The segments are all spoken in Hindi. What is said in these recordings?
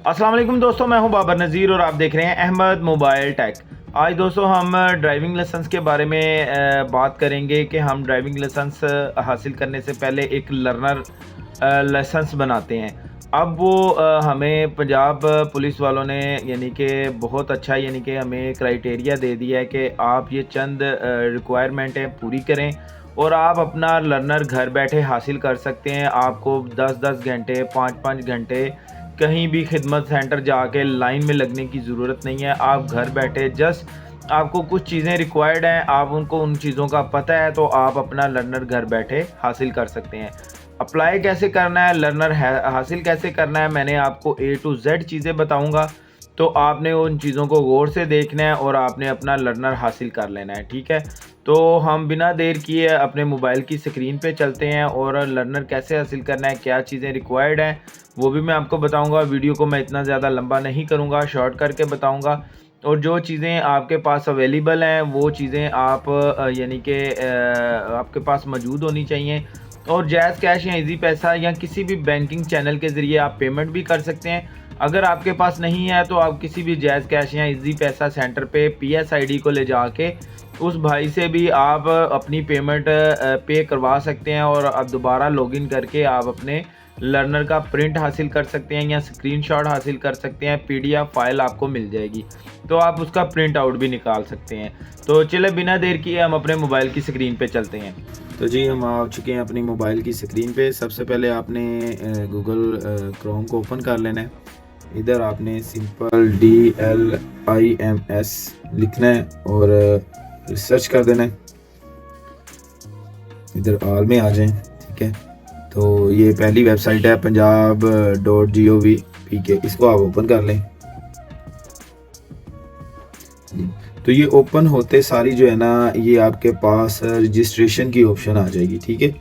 अस्सलाम वालेकुम दोस्तों, मैं हूं बाबर नज़ीर और आप देख रहे हैं अहमद मोबाइल टेक। आज दोस्तों हम ड्राइविंग लाइसेंस के बारे में बात करेंगे कि हम ड्राइविंग लाइसेंस हासिल करने से पहले एक लर्नर लाइसेंस बनाते हैं। अब वो हमें पंजाब पुलिस वालों ने यानी कि बहुत अच्छा यानी कि हमें क्राइटेरिया दे दिया है कि आप ये चंद रिक्वायरमेंटें पूरी करें और आप अपना लर्नर घर बैठे हासिल कर सकते हैं। आपको 10-10 घंटे 5-5 घंटे कहीं भी खिदमत सेंटर जाके लाइन में लगने की ज़रूरत नहीं है। आप घर बैठे जस्ट आपको कुछ चीज़ें रिक्वायर्ड हैं, आप उनको उन चीज़ों का पता है तो आप अपना लर्नर घर बैठे हासिल कर सकते हैं। अप्लाई कैसे करना है, लर्नर हासिल कैसे करना है, मैंने आपको A to Z चीज़ें बताऊंगा। तो आपने उन चीज़ों को गौर से देखना है और आपने अपना लर्नर हासिल कर लेना है, ठीक है। तो हम बिना देर किए अपने मोबाइल की स्क्रीन पे चलते हैं और लर्नर कैसे हासिल करना है, क्या चीज़ें रिक्वायर्ड हैं वो भी मैं आपको बताऊंगा। वीडियो को मैं इतना ज़्यादा लंबा नहीं करूंगा, शॉर्ट करके बताऊंगा। और जो चीज़ें आपके पास अवेलेबल हैं वो चीज़ें आप यानी कि आपके पास मौजूद होनी चाहिए। और जैज़ कैश या इजी पैसा या किसी भी बैंकिंग चैनल के ज़रिए आप पेमेंट भी कर सकते हैं। अगर आपके पास नहीं है तो आप किसी भी जैज़ कैश या इजी पैसा सेंटर पे PSID को ले जाके उस भाई से भी आप अपनी पेमेंट पे करवा सकते हैं और अब दोबारा लॉगिन करके आप अपने लर्नर का प्रिंट हासिल कर सकते हैं या स्क्रीनशॉट हासिल कर सकते हैं। PDF फाइल आपको मिल जाएगी तो आप उसका प्रिंट आउट भी निकाल सकते हैं। तो चले बिना देर किए हम अपने मोबाइल की स्क्रीन पे चलते हैं। तो जी हम आ चुके हैं अपनी मोबाइल की स्क्रीन पे। सबसे पहले आपने गूगल क्रोम को ओपन कर लेना है। इधर आपने सिंपल DLIMS लिखना है और सर्च कर देना है। इधर ऑल में आ जाएं, ठीक है। तो ये पहली वेबसाइट है punjab.gov.pk, इसको आप ओपन कर लें। तो ये ओपन होते सारी जो है ना, ये आपके पास रजिस्ट्रेशन की ऑप्शन आ जाएगी, ठीक है।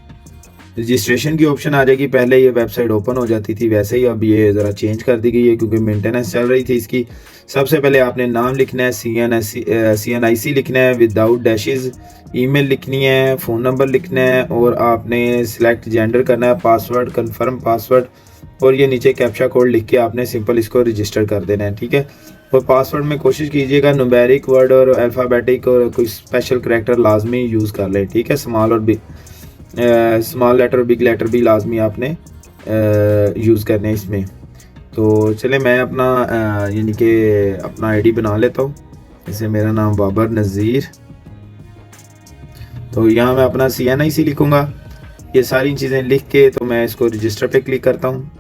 रजिस्ट्रेशन की ऑप्शन आ जाएगी। पहले ये वेबसाइट ओपन हो जाती थी वैसे ही, अब ये ज़रा चेंज कर दी गई है क्योंकि मेंटेनेंस चल रही थी इसकी। सबसे पहले आपने नाम लिखना है, CNIC लिखना है विदाउट डैशेस, ईमेल लिखनी है, फ़ोन नंबर लिखना है और आपने सिलेक्ट जेंडर करना है, पासवर्ड कंफर्म पासवर्ड और ये नीचे कैप्चा कोड लिख के आपने सिंपल इसको रजिस्टर कर देना है, ठीक है। और पासवर्ड में कोशिश कीजिएगा न्यूमेरिक वर्ड और अल्फ़ाबेटिक और कोई स्पेशल करैक्टर लाजमी यूज़ कर लें, ठीक है। स्मॉल लेटर बिग लेटर भी लाजमी आपने यूज़ करने हैं इसमें। तो चले मैं अपना यानी कि अपना ID बना लेता हूँ। जैसे मेरा नाम बाबर नज़ीर, तो यहाँ मैं अपना CNIC लिखूँगा। ये सारी चीज़ें लिख के तो मैं इसको रजिस्टर पे क्लिक करता हूँ।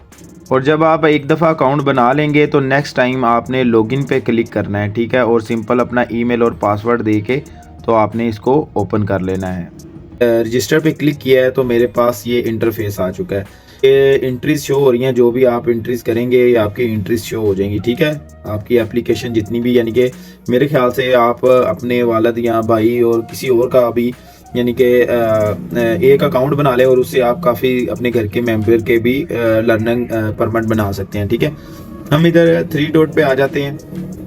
और जब आप एक दफ़ा अकाउंट बना लेंगे तो नेक्स्ट टाइम आपने लॉगिन पे क्लिक करना है, ठीक है। और सिंपल अपना ईमेल और पासवर्ड दे के तो आपने इसको ओपन कर लेना है। रजिस्टर पे क्लिक किया है तो मेरे पास ये इंटरफेस आ चुका है। ये एंट्रीज शो हो रही हैं, जो भी आप एंट्रीज करेंगे ये आपकी एंट्रीज शो हो जाएंगी, ठीक है। आपकी एप्लीकेशन जितनी भी, यानी कि मेरे ख्याल से आप अपने वालिद या भाई और किसी और का भी यानी कि एक अकाउंट बना लें और उससे आप काफ़ी अपने घर के मेंबर के भी लर्निंग परमिट बना सकते हैं, ठीक है। हम इधर 3 डॉट पे आ जाते हैं।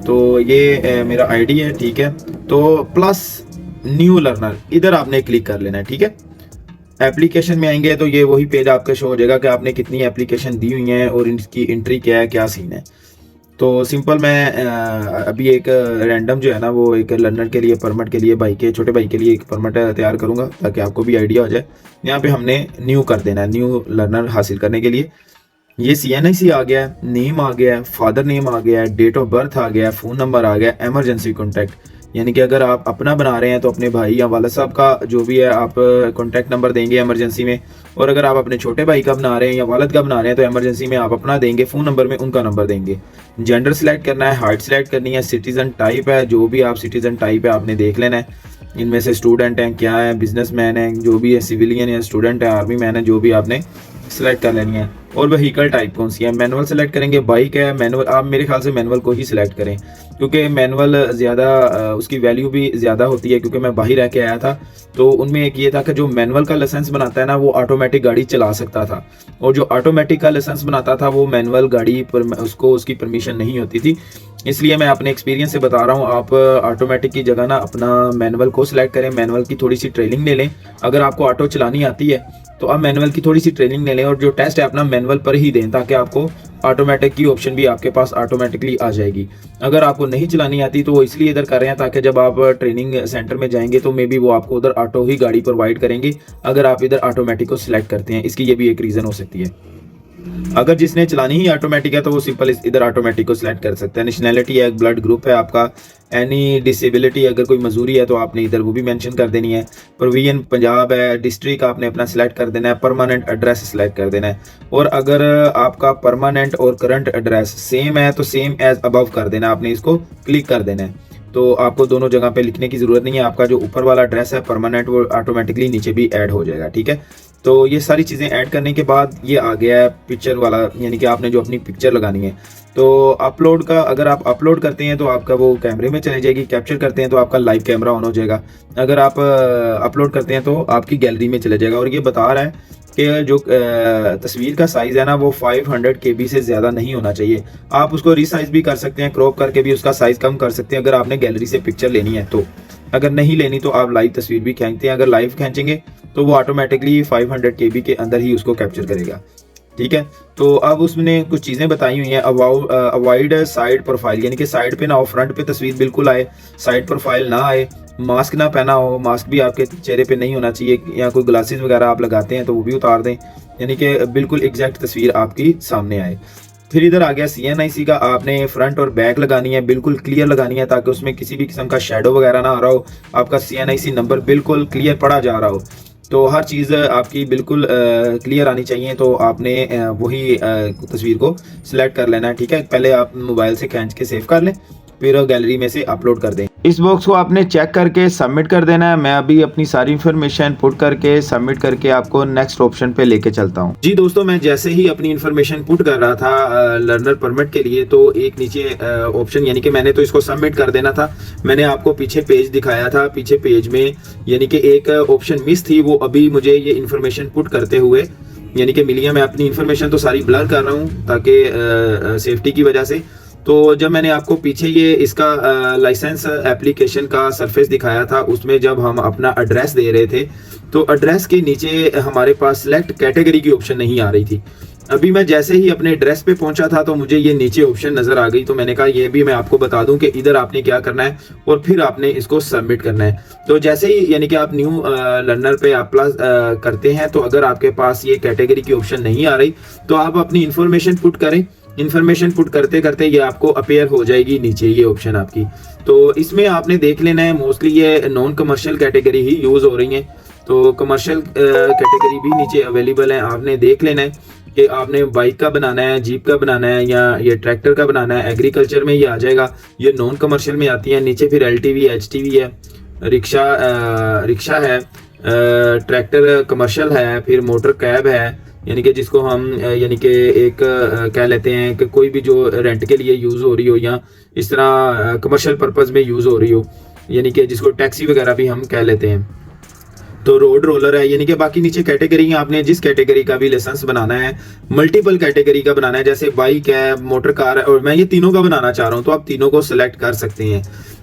तो ये मेरा ID है, ठीक है। तो प्लस न्यू लर्नर इधर आपने क्लिक कर लेना है, ठीक है। एप्लीकेशन में आएंगे तो ये वही पेज आपका शो हो जाएगा कि आपने कितनी एप्लीकेशन दी हुई हैं और इनकी एंट्री क्या है, क्या सीन है। तो सिंपल मैं अभी एक रैंडम जो है ना वो एक लर्नर के लिए परमिट के लिए छोटे भाई के लिए एक परमिट तैयार करूंगा ताकि आपको भी आइडिया हो जाए। यहाँ पे हमने न्यू कर देना है, न्यू लर्नर हासिल करने के लिए। ये CNIC आ गया, नेम आ गया, फादर नेम आ गया, डेट ऑफ बर्थ आ गया, फ़ोन नंबर आ गया, एमरजेंसी कॉन्टैक्ट, यानी कि अगर आप अपना बना रहे हैं तो अपने भाई या वालिद साहब का जो भी है आप कॉन्टैक्ट नंबर देंगे इमरजेंसी में। और अगर आप अपने छोटे भाई का बना रहे हैं या वालिद का बना रहे हैं तो इमरजेंसी में आप अपना देंगे, फ़ोन नंबर में उनका नंबर देंगे। जेंडर सेलेक्ट करना है, हाइट सेलेक्ट करनी है, सिटीज़न टाइप है, जो भी आप सिटीज़न टाइप है आपने देख लेना है। इनमें से स्टूडेंट हैं, क्या है, बिजनेसमैन है, जो भी है, सिविलियन या स्टूडेंट है, आर्मी मैन है, जो भी आपने सेलेक्ट कर लेनी है। और व्हीकल टाइप कौन सी है, मैनुअल सेलेक्ट करेंगे, बाइक है, मैनुअल। आप मेरे ख्याल से मैनुअल को ही सिलेक्ट करें क्योंकि मैनुअल ज़्यादा उसकी वैल्यू भी ज़्यादा होती है। क्योंकि मैं बाहर रह के आया था तो उनमें एक ये था कि जो मैनुअल का लाइसेंस बनाता है ना वो ऑटोमेटिक गाड़ी चला सकता था, और जो ऑटोमेटिक का लाइसेंस बनाता था वो मैनुअल गाड़ी पर उसको उसकी परमिशन नहीं होती थी। इसलिए मैं अपने एक्सपीरियंस से बता रहा हूँ, आप ऑटोमेटिक की जगह ना अपना मैनुअल को सिलेक्ट करें। मैनुअल की थोड़ी सी ट्रेनिंग ले लें। अगर आपको ऑटो चलानी आती है तो आप मैनुअल की थोड़ी सी ट्रेनिंग ले लें और जो टेस्ट है अपना मैनुअल पर ही दें ताकि आपको ऑटोमेटिक की ऑप्शन भी आपके पास ऑटोमेटिकली आ जाएगी। अगर आपको नहीं चलानी आती तो वो इसलिए इधर कर रहे हैं ताकि जब आप ट्रेनिंग सेंटर में जाएंगे तो मे बी वो आपको उधर ऑटो ही गाड़ी प्रोवाइड करेंगे अगर आप इधर ऑटोमेटिक को सिलेक्ट करते हैं। इसकी ये भी एक रीज़न हो सकती है। अगर जिसने चलानी ही ऑटोमेटिक है तो वो सिंपल इधर ऑटोमेटिक को सिलेक्ट कर सकते हैं। नेशनैलिटी है, ब्लड ग्रुप है आपका, एनी डिसेबिलिटी, अगर कोई मजूरी है तो आपने इधर वो भी मेंशन कर देनी है। प्रोविजन पंजाब है, डिस्ट्रिक्ट आपने अपना सिलेक्ट कर देना है, परमानेंट एड्रेस सिलेक्ट कर देना है। और अगर आपका परमानेंट और करंट एड्रेस सेम है तो सेम एज अबव कर देना है, आपने इसको क्लिक कर देना है। तो आपको दोनों जगह पे लिखने की ज़रूरत नहीं है। आपका जो ऊपर वाला एड्रेस है परमानेंट वो ऑटोमेटिकली नीचे भी ऐड हो जाएगा, ठीक है। तो ये सारी चीज़ें ऐड करने के बाद ये आ गया है पिक्चर वाला, यानी कि आपने जो अपनी पिक्चर लगानी है। तो अपलोड का, अगर आप अपलोड करते हैं तो आपका वो कैमरे में चली जाएगी, कैप्चर करते हैं तो आपका लाइव कैमरा ऑन हो जाएगा। अगर आप अपलोड करते हैं तो आपकी गैलरी में चले जाएगा। और ये बता रहा है कि जो तस्वीर का साइज़ है ना वो 500 KB से ज़्यादा नहीं होना चाहिए। आप उसको रीसाइज भी कर सकते हैं, क्रॉप करके भी उसका साइज़ कम कर सकते हैं अगर आपने गैलरी से पिक्चर लेनी है तो। अगर नहीं लेनी तो आप लाइव तस्वीर भी खींचते हैं, अगर लाइव खींचेंगे तो वो ऑटोमेटिकली 500 KB के अंदर ही उसको कैप्चर करेगा, ठीक है। तो अब उसने कुछ चीज़ें बताई हुई हैं। अवॉइड साइड प्रोफाइल, यानी कि साइड पे ना हो, फ्रंट पे तस्वीर बिल्कुल आए, साइड प्रोफाइल ना आए, मास्क ना पहना हो, मास्क भी आपके चेहरे पे नहीं होना चाहिए, या कोई ग्लासेस वगैरह आप लगाते हैं तो वो भी उतार दें, यानी कि बिल्कुल एग्जैक्ट तस्वीर आपकी सामने आए। फिर इधर आ गया CNIC का, आपने फ्रंट और बैक लगानी है, बिल्कुल क्लियर लगानी है ताकि उसमें किसी भी किस्म का शेडो वगैरह ना आ रहा हो, आपका CNIC नंबर बिल्कुल क्लियर पढ़ा जा रहा हो। तो हर चीज़ आपकी बिल्कुल क्लियर आनी चाहिए। तो आपने वही तस्वीर को सिलेक्ट कर लेना है, ठीक है। पहले आप मोबाइल से खींच के सेव कर लें, फिर गैलरी में से अपलोड कर दें। इस बॉक्स को आपने चेक करके सबमिट कर देना है। मैं अभी अपनी सारी इन्फॉर्मेशन पुट करके सबमिट करके आपको नेक्स्ट ऑप्शन पे लेके चलता हूँ। जी दोस्तों, मैं जैसे ही अपनी इन्फॉर्मेशन पुट कर रहा था लर्नर परमिट के लिए, तो एक नीचे ऑप्शन, यानी कि मैंने तो इसको सबमिट कर देना था, मैंने आपको पीछे पेज दिखाया था, पीछे पेज में यानी कि एक ऑप्शन मिस थी, वो अभी मुझे ये इन्फॉर्मेशन पुट करते हुए यानी कि मिली है। मैं अपनी इन्फॉर्मेशन तो सारी ब्लर कर रहा हूँ ताकि सेफ्टी की वजह से। तो जब मैंने आपको पीछे ये इसका लाइसेंस एप्लीकेशन का सरफेस दिखाया था, उसमें जब हम अपना एड्रेस दे रहे थे तो एड्रेस के नीचे हमारे पास सिलेक्ट कैटेगरी की ऑप्शन नहीं आ रही थी। अभी मैं जैसे ही अपने एड्रेस पे पहुंचा था तो मुझे ये नीचे ऑप्शन नज़र आ गई। तो मैंने कहा ये भी मैं आपको बता दूं कि इधर आपने क्या करना है और फिर आपने इसको सबमिट करना है। तो जैसे ही यानी कि आप न्यू लर्नर पे अप्लाई करते हैं तो अगर आपके पास ये कैटेगरी की ऑप्शन नहीं आ रही तो आप अपनी इन्फॉर्मेशन पुट करें। इन्फॉर्मेशन पुट करते करते ये आपको अपेयर हो जाएगी नीचे ये ऑप्शन आपकी। तो इसमें आपने देख लेना है, मोस्टली ये नॉन कमर्शियल कैटेगरी ही यूज़ हो रही है, तो कमर्शियल कैटेगरी भी नीचे अवेलेबल है। आपने देख लेना है कि आपने बाइक का बनाना है, जीप का बनाना है या ये ट्रैक्टर का बनाना है। एग्रीकल्चर में ये आ जाएगा, ये नॉन कमर्शियल में आती है। नीचे फिर LTV HTV है, रिक्शा है, ट्रैक्टर कमर्शियल है, फिर मोटर कैब है, यानी कि जिसको हम यानी कि एक कह लेते हैं कि कोई भी जो रेंट के लिए यूज़ हो रही हो या इस तरह कमर्शियल पर्पज़ में यूज़ हो रही हो, यानी कि जिसको टैक्सी वगैरह भी हम कह लेते हैं। तो रोड रोलर है, यानी कि बाकी नीचे कैटेगरी आपने जिस कैटेगरी का भी लाइसेंस बनाना है, मल्टीपल कैटेगरी का बनाना है, जैसे बाइक है, मोटर कार है, और मैं ये तीनों का बनाना चाह रहा हूँ तो आप तीनों को सिलेक्ट कर सकते हैं।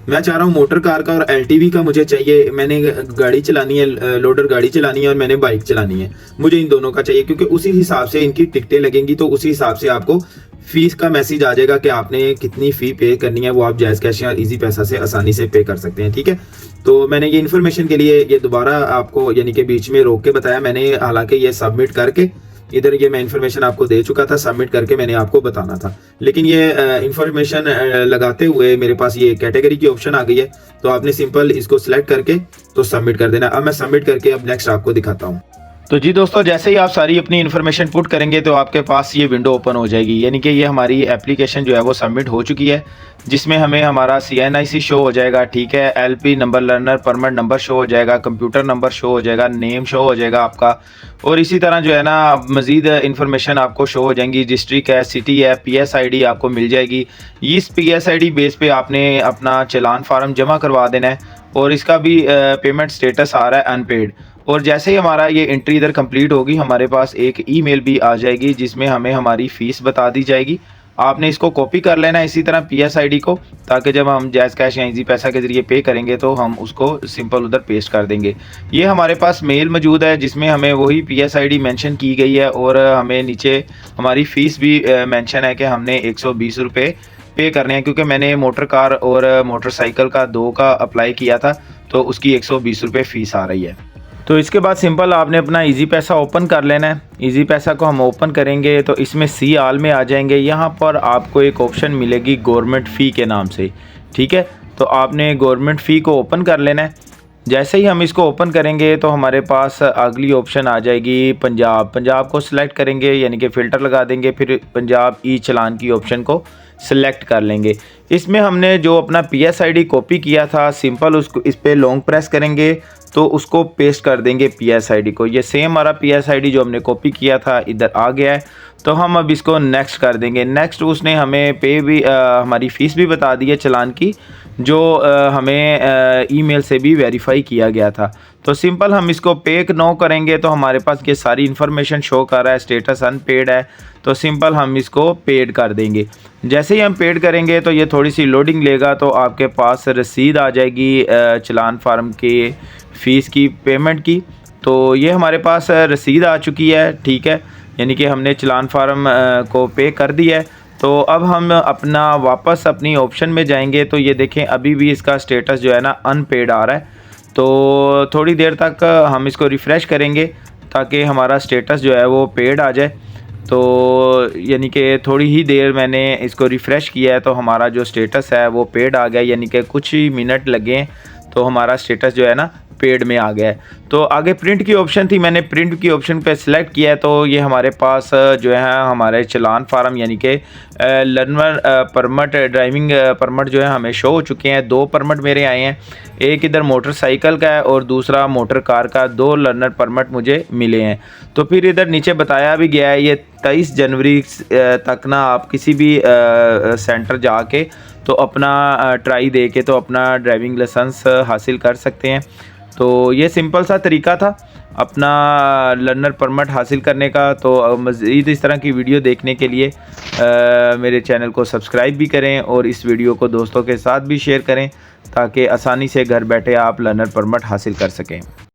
मैं चाह रहा हूँ मोटर कार का और LTV का मुझे चाहिए, मैंने गाड़ी चलानी है, लोडर गाड़ी चलानी है और मैंने बाइक चलानी है, मुझे इन दोनों का चाहिए क्योंकि उसी हिसाब से इनकी टिकटें लगेंगी। तो उसी हिसाब से आपको फीस का मैसेज आ जाएगा कि आपने कितनी फ़ी पे करनी है, वो आप जायज़ कैश या इजी पैसा से आसानी से पे कर सकते हैं, ठीक है। तो मैंने ये इन्फॉर्मेशन के लिए ये दोबारा आपको यानी कि बीच में रोक के बताया मैंने, हालांकि ये सबमिट करके इधर ये मैं इन्फॉर्मेशन आपको दे चुका था, सबमिट करके मैंने आपको बताना था, लेकिन ये इन्फॉर्मेशन लगाते हुए मेरे पास ये कैटेगरी की ऑप्शन आ गई है। तो आपने सिंपल इसको सिलेक्ट करके तो सबमिट कर देना। अब मैं सबमिट करके अब नेक्स्ट आपको दिखाता हूँ। तो जी दोस्तों, जैसे ही आप सारी अपनी इन्फॉर्मेशन पुट करेंगे तो आपके पास ये विंडो ओपन हो जाएगी, यानी कि ये हमारी एप्लीकेशन जो है वो सबमिट हो चुकी है, जिसमें हमें हमारा CNIC शो हो जाएगा, ठीक है, LP number, learner permit number show हो जाएगा, कंप्यूटर नंबर शो हो जाएगा, नेम शो हो जाएगा आपका, और इसी तरह जो है ना मज़ीद इन्फॉर्मेशन आपको शो हो जाएंगी। डिस्ट्रिक्ट है, सिटी है, PSID आपको मिल जाएगी। इस PSID बेस पे आपने अपना चालान फार्म जमा करवा देना है और इसका भी पेमेंट स्टेटस आ रहा है अनपेड। और जैसे ही हमारा ये एंट्री इधर कंप्लीट होगी, हमारे पास एक ईमेल भी आ जाएगी जिसमें हमें हमारी फ़ीस बता दी जाएगी आपने इसको कॉपी कर लेना है इसी तरह PSID को, ताकि जब हम जैज़ कैश या इजी पैसा के ज़रिए पे करेंगे तो हम उसको सिंपल उधर पेस्ट कर देंगे। ये हमारे पास मेल मौजूद है जिसमें हमें वही PSID मेंशन की गई है और हमें नीचे हमारी फ़ीस भी मेंशन है कि हमने 120 रुपये पे करने हैं, क्योंकि मैंने मोटर कार और मोटरसाइकिल का 2 का अप्लाई किया था तो उसकी 120 रुपये फ़ीस आ रही है। तो इसके बाद सिंपल आपने अपना इजी पैसा ओपन कर लेना है। इजी पैसा को हम ओपन करेंगे तो इसमें सी ऑल में आ जाएंगे। यहाँ पर आपको एक ऑप्शन मिलेगी गवर्नमेंट फ़ी के नाम से, ठीक है। तो आपने गवर्नमेंट फ़ी को ओपन कर लेना है। जैसे ही हम इसको ओपन करेंगे तो हमारे पास अगली ऑप्शन आ जाएगी पंजाब को सिलेक्ट करेंगे, यानी कि फ़िल्टर लगा देंगे, फिर पंजाब ई चलान की ऑप्शन को सिलेक्ट कर लेंगे। इसमें हमने जो अपना PSID कॉपी किया था सिंपल उसको इस पर लॉन्ग प्रेस करेंगे तो उसको पेस्ट कर देंगे PSID को। ये सेम हमारा PSID जो हमने कॉपी किया था इधर आ गया है। तो हम अब इसको नेक्स्ट कर देंगे। नेक्स्ट उसने हमें पे भी हमारी फ़ीस भी बता दी है चलान की, जो हमें ईमेल से भी वेरीफाई किया गया था। तो सिंपल हम इसको पे नो करेंगे तो हमारे पास ये सारी इन्फॉर्मेशन शो कर रहा है, स्टेटस अनपेड है। तो सिंपल हम इसको पेड कर देंगे। जैसे ही हम पेड करेंगे तो ये थोड़ी सी लोडिंग लेगा तो आपके पास रसीद आ जाएगी चलान फार्म के फ़ीस की पेमेंट की। तो ये हमारे पास रसीद आ चुकी है, ठीक है, यानी कि हमने चलान फार्म को पे कर दिया है। तो अब हम अपना वापस अपनी ऑप्शन में जाएंगे तो ये देखें अभी भी इसका स्टेटस जो है ना अनपेड आ रहा है। तो थोड़ी देर तक हम इसको रिफ़्रेश करेंगे ताकि हमारा स्टेटस जो है वो पेड आ जाए। तो यानी कि थोड़ी ही देर मैंने इसको रिफ़्रेश किया है तो हमारा जो स्टेटस है वो पेड आ गया, यानी कि कुछ ही मिनट लगे तो हमारा स्टेटस जो है ना पेड में आ गया है। तो आगे प्रिंट की ऑप्शन थी, मैंने प्रिंट की ऑप्शन पे सिलेक्ट किया है। तो ये हमारे पास जो है हमारे चलान फार्म यानी कि लर्नर परमिट, ड्राइविंग परमिट जो है हमें शो हो चुके हैं। 2 परमिट मेरे आए हैं, एक इधर मोटरसाइकिल का है और दूसरा मोटर कार का। 2 लर्नर परमिट मुझे मिले हैं। तो फिर इधर नीचे बताया भी गया है ये 23 जनवरी तक ना आप किसी भी सेंटर जाके तो अपना ट्राई दे के तो अपना ड्राइविंग लाइसेंस हासिल कर सकते हैं। तो ये सिंपल सा तरीका था अपना लर्नर परमिट हासिल करने का। तो मज़ीद इस तरह की वीडियो देखने के लिए मेरे चैनल को सब्सक्राइब भी करें और इस वीडियो को दोस्तों के साथ भी शेयर करें ताकि आसानी से घर बैठे आप लर्नर परमिट हासिल कर सकें।